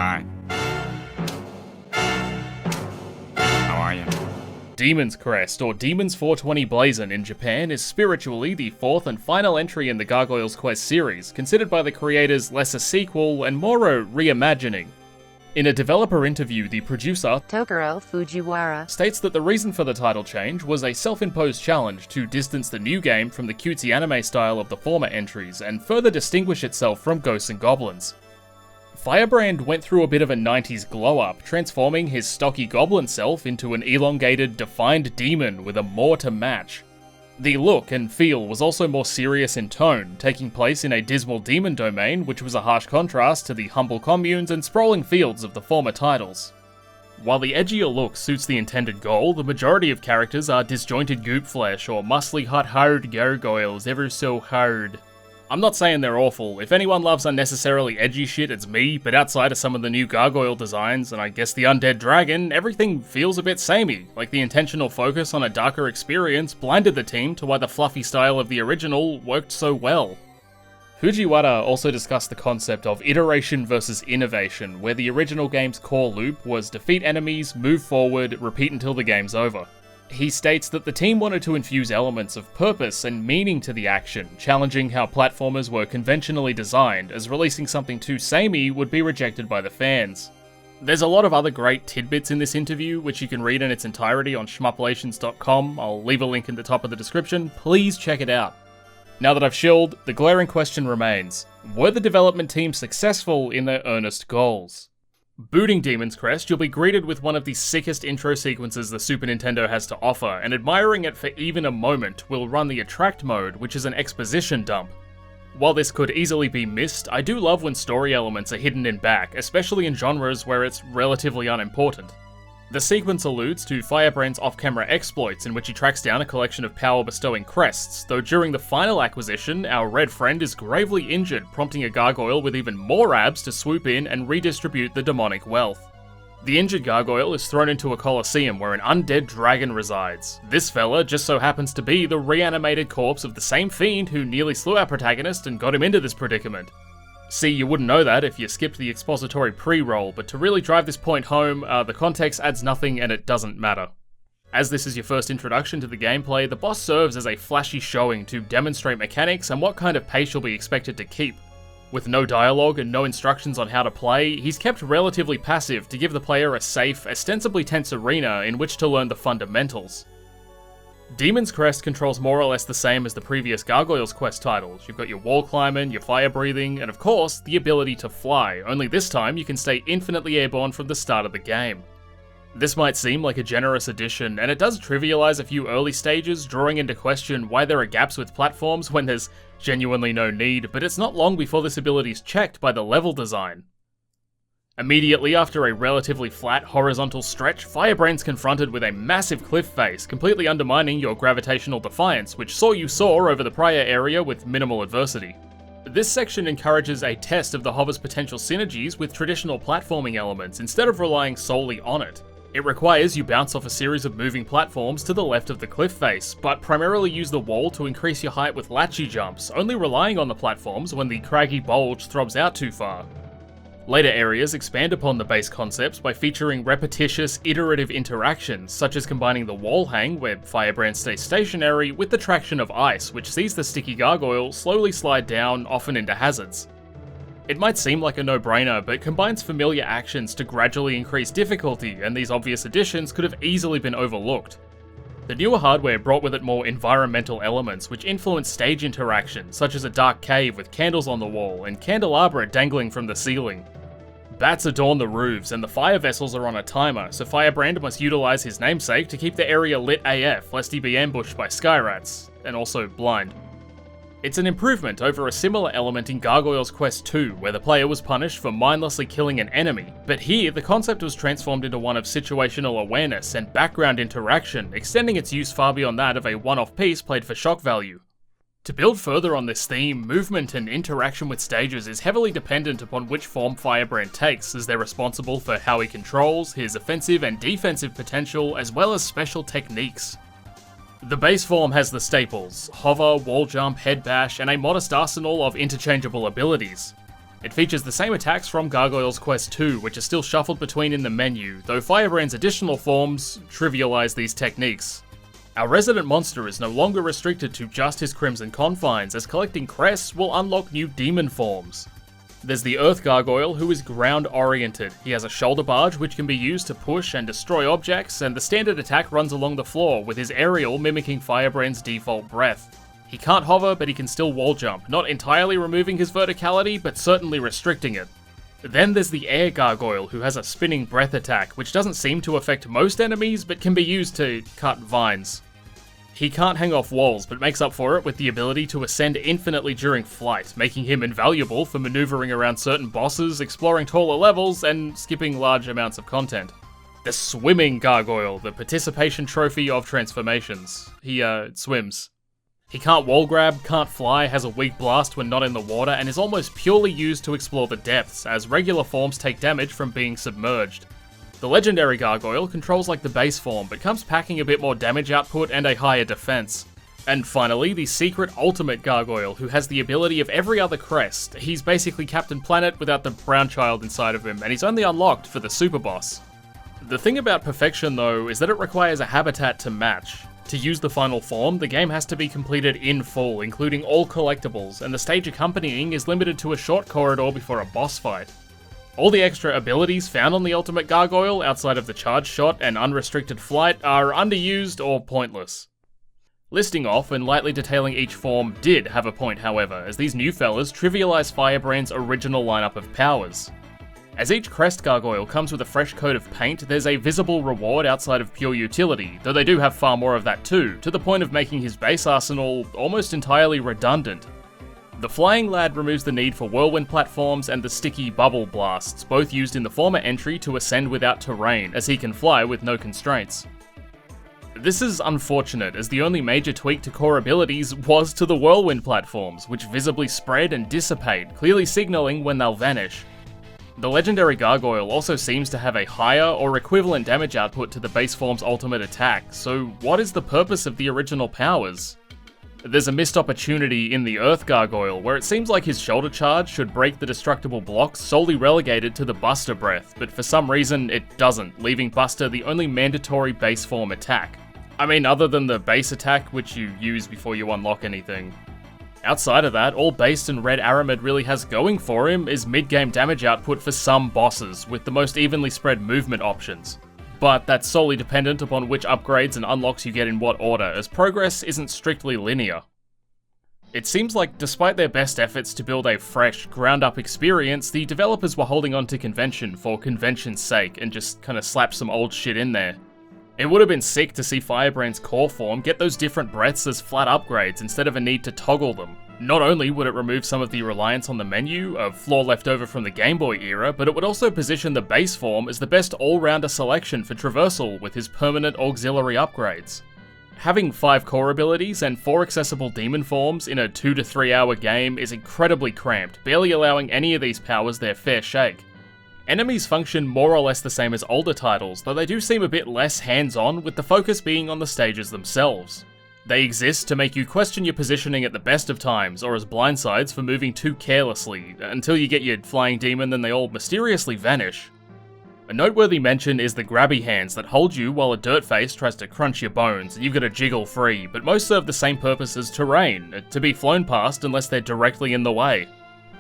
Hi. How are you? Demon's Crest, or Demon's 420 Blazon in Japan, is spiritually the fourth and final entry in the Gargoyle's Quest series, considered by the creators less a sequel and more a reimagining. In a developer interview, the producer, Tokuro Fujiwara, states that the reason for the title change was a self-imposed challenge to distance the new game from the cutesy anime style of the former entries and further distinguish itself from Ghosts and Goblins. Firebrand went through a bit of a 90s glow-up, transforming his stocky goblin self into an elongated, defined demon with a maw to match. The look and feel was also more serious in tone, taking place in a dismal demon domain, which was a harsh contrast to the humble communes and sprawling fields of the former titles. While the edgier look suits the intended goal, the majority of characters are disjointed goop flesh or muscly hot-hard gargoyles ever so hard. I'm not saying they're awful. If anyone loves unnecessarily edgy shit, it's me, but outside of some of the new gargoyle designs, and I guess the undead dragon, everything feels a bit samey, like the intentional focus on a darker experience blinded the team to why the fluffy style of the original worked so well. Fujiwara also discussed the concept of iteration versus innovation, where the original game's core loop was defeat enemies, move forward, repeat until the game's over. He states that the team wanted to infuse elements of purpose and meaning to the action, challenging how platformers were conventionally designed, as releasing something too samey would be rejected by the fans. There's a lot of other great tidbits in this interview, which you can read in its entirety on shmuplations.com. I'll leave a link in the top of the description, please check it out. Now that I've shilled, the glaring question remains: were the development team successful in their earnest goals? Booting Demon's Crest, you'll be greeted with one of the sickest intro sequences the Super Nintendo has to offer, and admiring it for even a moment will run the Attract mode, which is an exposition dump. While this could easily be missed, I do love when story elements are hidden in back, especially in genres where it's relatively unimportant. The sequence alludes to Firebrand's off-camera exploits in which he tracks down a collection of power-bestowing crests, though during the final acquisition, our red friend is gravely injured, prompting a gargoyle with even more abs to swoop in and redistribute the demonic wealth. The injured gargoyle is thrown into a coliseum where an undead dragon resides. This fella just so happens to be the reanimated corpse of the same fiend who nearly slew our protagonist and got him into this predicament. See, you wouldn't know that if you skipped the expository pre-roll, but to really drive this point home, the context adds nothing and it doesn't matter. As this is your first introduction to the gameplay, the boss serves as a flashy showing to demonstrate mechanics and what kind of pace you'll be expected to keep. With no dialogue and no instructions on how to play, he's kept relatively passive to give the player a safe, ostensibly tense arena in which to learn the fundamentals. Demon's Crest controls more or less the same as the previous Gargoyle's Quest titles. You've got your wall climbing, your fire breathing, and of course, the ability to fly, only this time you can stay infinitely airborne from the start of the game. This might seem like a generous addition, and it does trivialize a few early stages, drawing into question why there are gaps with platforms when there's genuinely no need, but it's not long before this ability is checked by the level design. Immediately after a relatively flat horizontal stretch, Firebrand's confronted with a massive cliff face, completely undermining your gravitational defiance, which saw you soar over the prior area with minimal adversity. This section encourages a test of the hover's potential synergies with traditional platforming elements, instead of relying solely on it. It requires you bounce off a series of moving platforms to the left of the cliff face, but primarily use the wall to increase your height with latchy jumps, only relying on the platforms when the craggy bulge throbs out too far. Later areas expand upon the base concepts by featuring repetitious, iterative interactions, such as combining the wall hang, where Firebrand stays stationary, with the traction of ice, which sees the sticky gargoyle slowly slide down, often into hazards. It might seem like a no-brainer, but combines familiar actions to gradually increase difficulty, and these obvious additions could have easily been overlooked. The newer hardware brought with it more environmental elements which influence stage interaction, such as a dark cave with candles on the wall and candelabra dangling from the ceiling. Bats adorn the roofs, and the fire vessels are on a timer, so Firebrand must utilize his namesake to keep the area lit AF lest he be ambushed by skyrats, and also blind. It's an improvement over a similar element in Gargoyle's Quest 2, where the player was punished for mindlessly killing an enemy, but here the concept was transformed into one of situational awareness and background interaction, extending its use far beyond that of a one-off piece played for shock value. To build further on this theme, movement and interaction with stages is heavily dependent upon which form Firebrand takes, as they're responsible for how he controls, his offensive and defensive potential, as well as special techniques. The base form has the staples: hover, wall jump, head bash, and a modest arsenal of interchangeable abilities. It features the same attacks from Gargoyle's Quest 2, which are still shuffled between in the menu, though Firebrand's additional forms trivialise these techniques. Our resident monster is no longer restricted to just his Crimson confines, as collecting crests will unlock new demon forms. There's the Earth Gargoyle, who is ground-oriented. He has a shoulder barge which can be used to push and destroy objects, and the standard attack runs along the floor, with his aerial mimicking Firebrand's default breath. He can't hover, but he can still wall jump, not entirely removing his verticality, but certainly restricting it. Then there's the Air Gargoyle, who has a spinning breath attack, which doesn't seem to affect most enemies, but can be used to cut vines. He can't hang off walls, but makes up for it with the ability to ascend infinitely during flight, making him invaluable for maneuvering around certain bosses, exploring taller levels, and skipping large amounts of content. The Swimming Gargoyle, the participation trophy of transformations. He, swims. He can't wall grab, can't fly, has a weak blast when not in the water, and is almost purely used to explore the depths, as regular forms take damage from being submerged. The Legendary Gargoyle controls like the base form, but comes packing a bit more damage output and a higher defense. And finally, the Secret Ultimate Gargoyle, who has the ability of every other crest. He's basically Captain Planet without the brown child inside of him, and he's only unlocked for the super boss. The thing about Perfection though, is that it requires a habitat to match. To use the final form, the game has to be completed in full, including all collectibles, and the stage accompanying is limited to a short corridor before a boss fight. All the extra abilities found on the Ultimate Gargoyle, outside of the charge shot and unrestricted flight, are underused or pointless. Listing off and lightly detailing each form did have a point, however, as these new fellas trivialise Firebrand's original lineup of powers. As each Crest Gargoyle comes with a fresh coat of paint, there's a visible reward outside of pure utility, though they do have far more of that too, to the point of making his base arsenal almost entirely redundant. The Flying Lad removes the need for whirlwind platforms and the sticky bubble blasts, both used in the former entry to ascend without terrain, as he can fly with no constraints. This is unfortunate, as the only major tweak to core abilities was to the whirlwind platforms, which visibly spread and dissipate, clearly signalling when they'll vanish. The Legendary Gargoyle also seems to have a higher or equivalent damage output to the base form's ultimate attack, so what is the purpose of the original powers? There's a missed opportunity in the Earth Gargoyle, where it seems like his shoulder charge should break the destructible blocks solely relegated to the Buster Breath, but for some reason it doesn't, leaving Buster the only mandatory base form attack. I mean, other than the base attack, which you use before you unlock anything. Outside of that, all Based and Red Arremer really has going for him is mid-game damage output for some bosses, with the most evenly spread movement options. But that's solely dependent upon which upgrades and unlocks you get in what order, as progress isn't strictly linear. It seems like despite their best efforts to build a fresh, ground-up experience, the developers were holding on to convention for convention's sake and just kinda slapped some old shit in there. It would have been sick to see Firebrand's core form get those different breaths as flat upgrades instead of a need to toggle them. Not only would it remove some of the reliance on the menu, a flaw left over from the Game Boy era, but it would also position the base form as the best all-rounder selection for traversal with his permanent auxiliary upgrades. Having 5 core abilities and 4 accessible demon forms in a 2 to 3 hour game is incredibly cramped, barely allowing any of these powers their fair shake. Enemies function more or less the same as older titles, though they do seem a bit less hands-on, with the focus being on the stages themselves. They exist to make you question your positioning at the best of times, or as blindsides for moving too carelessly, until you get your flying demon, then they all mysteriously vanish. A noteworthy mention is the grabby hands that hold you while a dirtface tries to crunch your bones, and you've got to jiggle free, but most serve the same purpose as terrain, to be flown past unless they're directly in the way.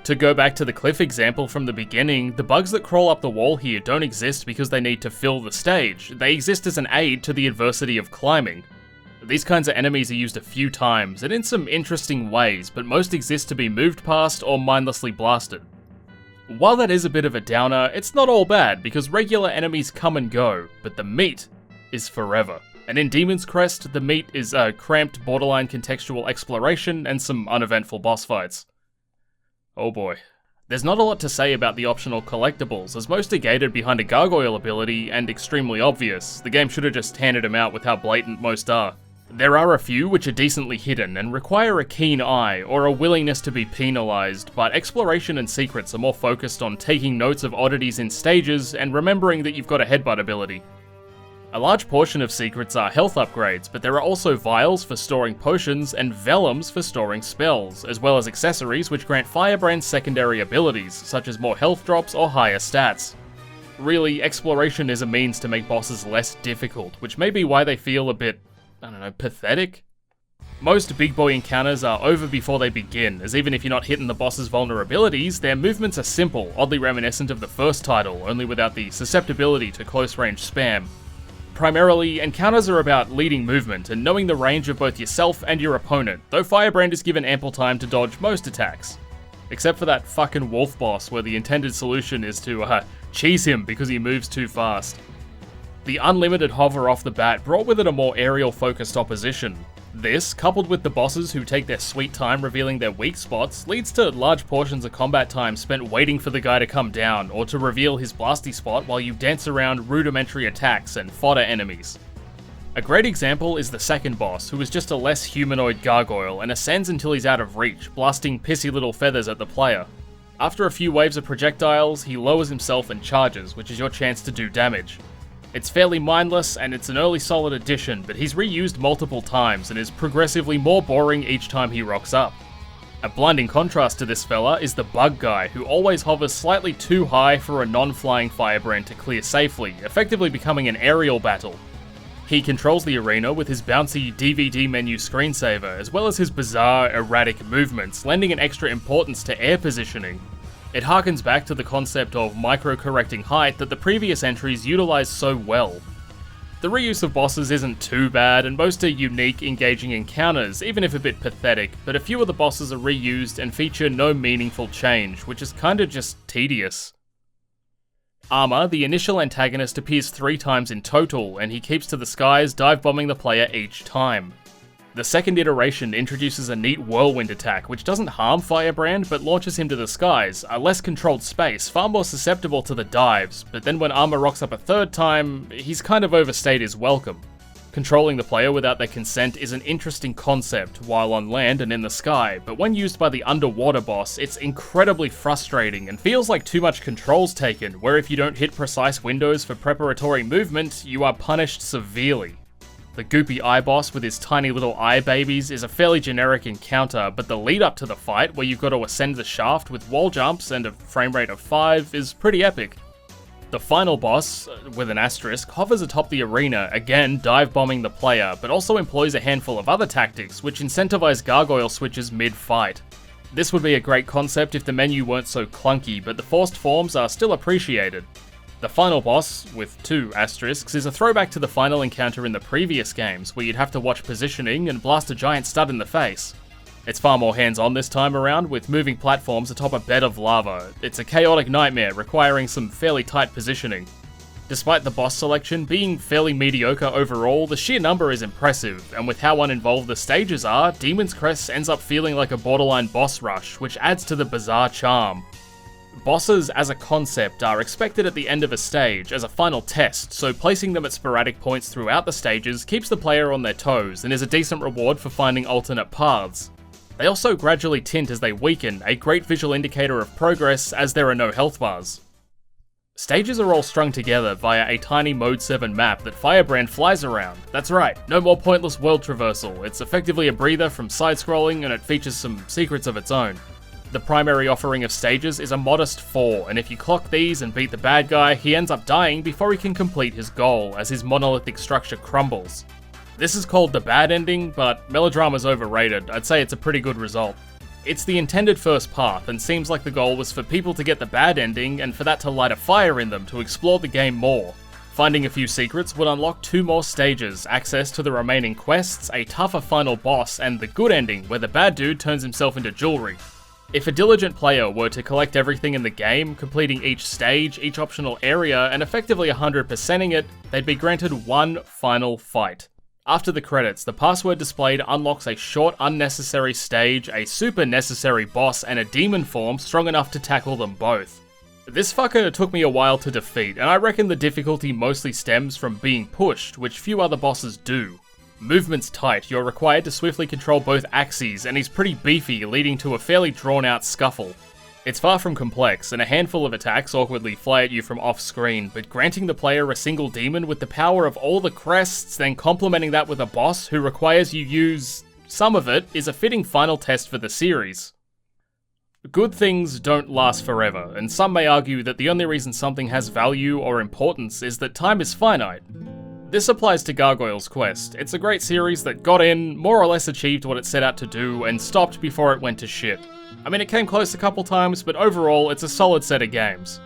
To go back to the cliff example from the beginning, the bugs that crawl up the wall here don't exist because they need to fill the stage, they exist as an aid to the adversity of climbing. These kinds of enemies are used a few times, and in some interesting ways, but most exist to be moved past or mindlessly blasted. While that is a bit of a downer, it's not all bad, because regular enemies come and go, but the meat is forever. And in Demon's Crest, the meat is a cramped, borderline contextual exploration and some uneventful boss fights. Oh boy. There's not a lot to say about the optional collectibles, as most are gated behind a gargoyle ability and extremely obvious. The game should have just handed them out with how blatant most are. There are a few which are decently hidden and require a keen eye or a willingness to be penalised, but exploration and secrets are more focused on taking notes of oddities in stages and remembering that you've got a headbutt ability. A large portion of secrets are health upgrades, but there are also vials for storing potions and vellums for storing spells, as well as accessories which grant Firebrand secondary abilities, such as more health drops or higher stats. Really, exploration is a means to make bosses less difficult, which may be why they feel a bit, pathetic? Most big boy encounters are over before they begin, as even if you're not hitting the boss's vulnerabilities, their movements are simple, oddly reminiscent of the first title, only without the susceptibility to close range spam. Primarily, encounters are about leading movement and knowing the range of both yourself and your opponent, though Firebrand is given ample time to dodge most attacks. Except for that fucking wolf boss where the intended solution is to, cheese him because he moves too fast. The unlimited hover off the bat brought with it a more aerial focused opposition. This, coupled with the bosses who take their sweet time revealing their weak spots, leads to large portions of combat time spent waiting for the guy to come down, or to reveal his blasty spot while you dance around rudimentary attacks and fodder enemies. A great example is the second boss, who is just a less humanoid gargoyle and ascends until he's out of reach, blasting pissy little feathers at the player. After a few waves of projectiles, he lowers himself and charges, which is your chance to do damage. It's fairly mindless, and it's an early solid addition, but he's reused multiple times and is progressively more boring each time he rocks up. A blinding contrast to this fella is the bug guy, who always hovers slightly too high for a non-flying Firebrand to clear safely, effectively becoming an aerial battle. He controls the arena with his bouncy DVD menu screensaver, as well as his bizarre, erratic movements, lending an extra importance to air positioning. It harkens back to the concept of micro-correcting height that the previous entries utilised so well. The reuse of bosses isn't too bad, and most are unique, engaging encounters, even if a bit pathetic, but a few of the bosses are reused and feature no meaningful change, which is kinda just tedious. Arremer, the initial antagonist, appears 3 times in total, and he keeps to the skies, dive-bombing the player each time. The second iteration introduces a neat whirlwind attack, which doesn't harm Firebrand, but launches him to the skies, a less controlled space, far more susceptible to the dives, but then when Arremer rocks up a third time, he's kind of overstayed his welcome. Controlling the player without their consent is an interesting concept, while on land and in the sky, but when used by the underwater boss, it's incredibly frustrating and feels like too much control's taken, where if you don't hit precise windows for preparatory movement, you are punished severely. The Goopy Eye Boss with his tiny little eye babies is a fairly generic encounter, but the lead up to the fight, where you've got to ascend the shaft with wall jumps and a frame rate of 5, is pretty epic. The final boss, with an asterisk, hovers atop the arena, again dive-bombing the player, but also employs a handful of other tactics, which incentivize gargoyle switches mid-fight. This would be a great concept if the menu weren't so clunky, but the forced forms are still appreciated. The final boss, with 2 asterisks, is a throwback to the final encounter in the previous games, where you'd have to watch positioning and blast a giant stud in the face. It's far more hands-on this time around, with moving platforms atop a bed of lava. It's a chaotic nightmare, requiring some fairly tight positioning. Despite the boss selection being fairly mediocre overall, the sheer number is impressive, and with how uninvolved the stages are, Demon's Crest ends up feeling like a borderline boss rush, which adds to the bizarre charm. Bosses as a concept are expected at the end of a stage as a final test, so placing them at sporadic points throughout the stages keeps the player on their toes and is a decent reward for finding alternate paths. They also gradually tint as they weaken, a great visual indicator of progress as there are no health bars. Stages are all strung together via a tiny Mode 7 map that Firebrand flies around. That's right, no more pointless world traversal, it's effectively a breather from side-scrolling and it features some secrets of its own. The primary offering of stages is a modest 4, and if you clock these and beat the bad guy, he ends up dying before he can complete his goal, as his monolithic structure crumbles. This is called the bad ending, but melodrama's overrated. I'd say it's a pretty good result. It's the intended first path, and seems like the goal was for people to get the bad ending, and for that to light a fire in them to explore the game more. Finding a few secrets would unlock 2 more stages, access to the remaining quests, a tougher final boss, and the good ending, where the bad dude turns himself into jewelry. If a diligent player were to collect everything in the game, completing each stage, each optional area, and effectively 100%ing it, they'd be granted one final fight. After the credits, the password displayed unlocks a short, unnecessary stage, a super necessary boss, and a demon form strong enough to tackle them both. This fucker took me a while to defeat, and I reckon the difficulty mostly stems from being pushed, which few other bosses do. Movement's tight, you're required to swiftly control both axes, and he's pretty beefy, leading to a fairly drawn-out scuffle. It's far from complex, and a handful of attacks awkwardly fly at you from off-screen, but granting the player a single demon with the power of all the crests, then complementing that with a boss who requires you use some of it, is a fitting final test for the series. Good things don't last forever, and some may argue that the only reason something has value or importance is that time is finite. This applies to Gargoyle's Quest. It's a great series that got in, more or less achieved what it set out to do, and stopped before it went to shit. I mean, it came close a couple times, but overall, it's a solid set of games.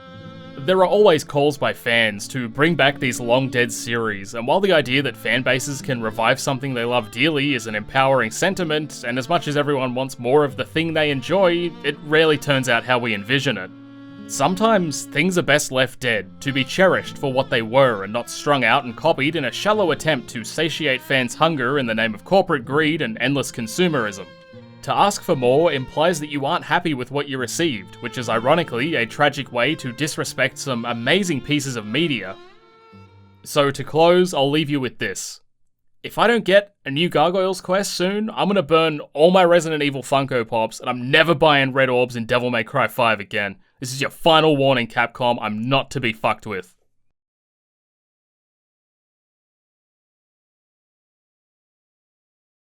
There are always calls by fans to bring back these long-dead series, and while the idea that fanbases can revive something they love dearly is an empowering sentiment, and as much as everyone wants more of the thing they enjoy, it rarely turns out how we envision it. Sometimes, things are best left dead, to be cherished for what they were and not strung out and copied in a shallow attempt to satiate fans' hunger in the name of corporate greed and endless consumerism. To ask for more implies that you aren't happy with what you received, which is ironically a tragic way to disrespect some amazing pieces of media. So to close, I'll leave you with this. If I don't get a new Gargoyle's Quest soon, I'm gonna burn all my Resident Evil Funko Pops, and I'm never buying Red Orbs in Devil May Cry 5 again. This is your final warning, Capcom, I'm not to be fucked with.